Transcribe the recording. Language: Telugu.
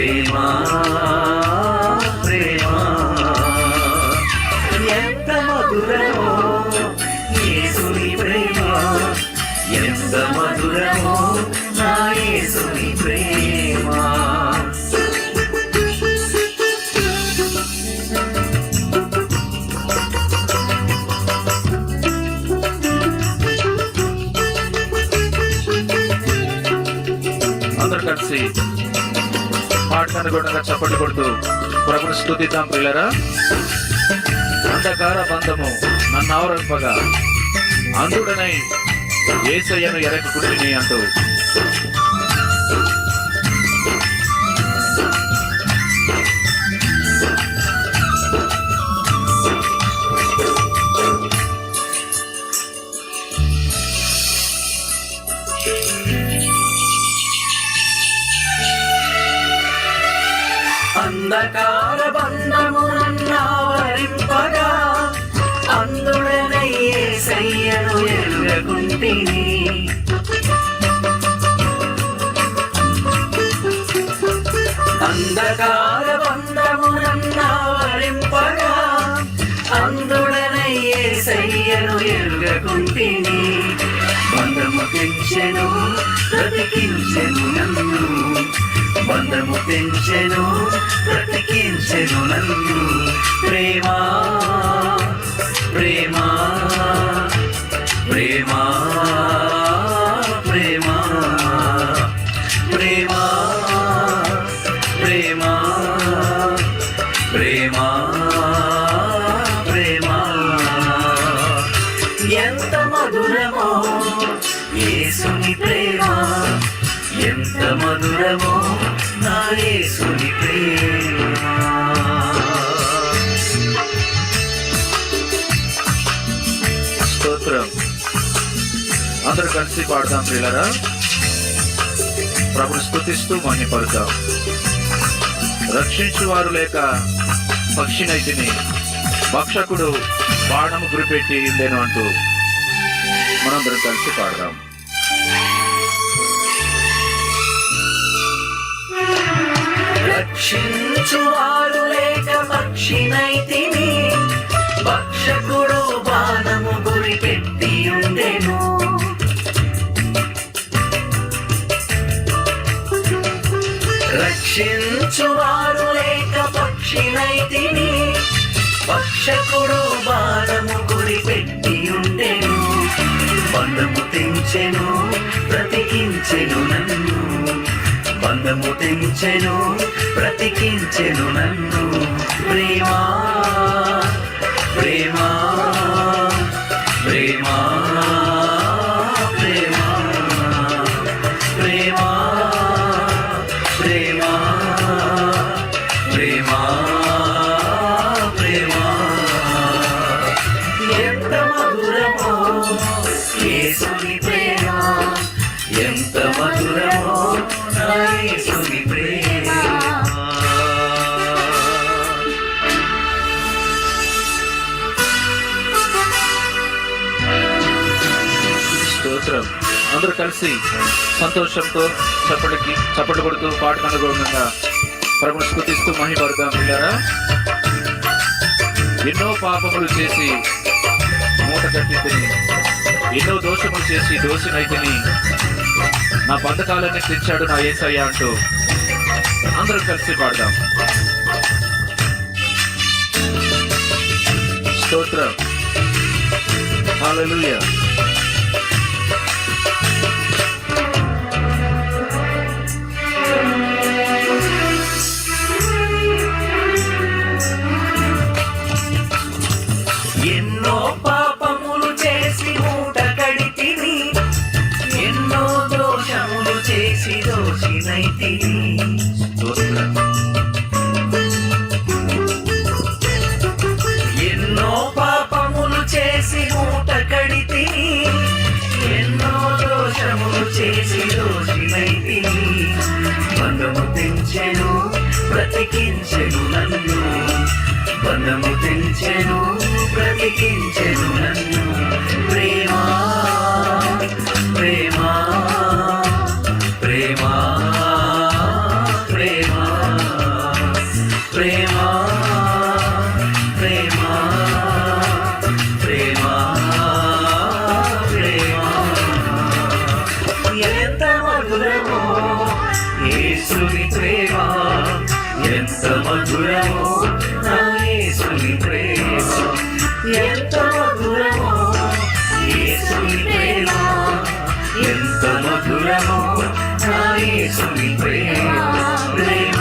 ప్రేమ ప్రేమ ఎంత మధురమో యేసుని ప్రేమ, ఎంత మధురమో నా యేసుని ప్రేమ. అందరూ కలిసి పాటకు అనుగుణంగా చప్పట్లు కొడుతూ ప్రభుని స్తుతిద్దాం ప్రియులారా. అంధకార బంధము నన్ను ఆవరింపగా అంధుడనై యేసయ్యను ఎరగకుంటిని అంటూ అంధకార బంధము నన్నావరింపగా అందుడనై యేసయ్యను ఎరుగకుంటిని. అంధకార బంధము నన్నావరింపగా అందుడనై యేసయ్యను ఎరుగకుంటిని. బంధము తెంచెను బ్రతికించెను నన్ను, బంధము తెంచెను బ్రతికించెను నన్ను. ప్రేమ ప్రేమ ప్రేమ ప్రేమ ప్రేమ ప్రేమ ప్రేమ ప్రేమ ఎంత మధురమో యేసుని ప్రేమ, ఎంత మధురమో నా యేసుని ప్రేమ. స్తోత్రం. అందరూ కలిసి పాడతాం ప్రియులారా. ప్రభుని స్తుతిస్తూ మహిమపడతాం. రక్షించువారు లేక పక్షినైతిని, భక్షకుడు బాణము గురిపెట్టి ఉండేను అంటూ మనందరం కలిసి పాడదాం. రక్షించువారు లేక పక్షినైతిని, భక్షకుడు బాణము గురిపెట్టి ఉండెను. రక్షించువారు లేక పక్షినైతిని, భక్షకుడు బాణము గురిపెట్టి ఉండెను. బంధము తెంచెను బ్రతికించెను నన్ను, బంధము తెంచెను బ్రతికించెను నన్ను. ప్రేమ ప్రేమ ప్రేమ ప్రేమ ప్రేమ ప్రేమ ప్రేమ ప్రేమ ఎంత మధురమో యేసుని ప్రేమ, ఎంత మధురమో నా యేసుని ప్రేమ. స్తోత్రం. అందరూ కలిసి సంతోషంతో చప్పట్లు కొడుతూ పాటకు అనుగుణంగా ప్రభుని స్తుతిస్తూ మహిమపడదాం ప్రియులారా. ఎన్నో పాపములు చేసి మూట కట్టి తిని, ఎన్నో దోషములు చేసి దోషినైతిని, నా బంధకాలన్నీ తెచ్చాడు నా యేసయ్య అంటూ అందరూ కలిసి పాడదాం. స్తోత్రం. హల్లెలూయా. ఎన్నో పాపములు చేసి మూట కడితిని, ఎన్నో దోషములు చేసి దోషినైతిని. ఎన్నో పాపములు చేసి మూట కడితిని, ఎన్నో దోషములు చేసి దోషినైతిని. బంధము తెంచెను బ్రతికించెను నన్ను, బంధము తెంచెను బ్రతికించెను నన్ను. ప్రేమ ప్రేమ ప్రేమ ప్రేమ ప్రేమ ఎంత మధురమో నా యేసుని ప్రేమ ఎంత మధురమో యేసుని ప్రేమ ఎంత మధురమో నా యేసుని ప్రేమ ప్రేమ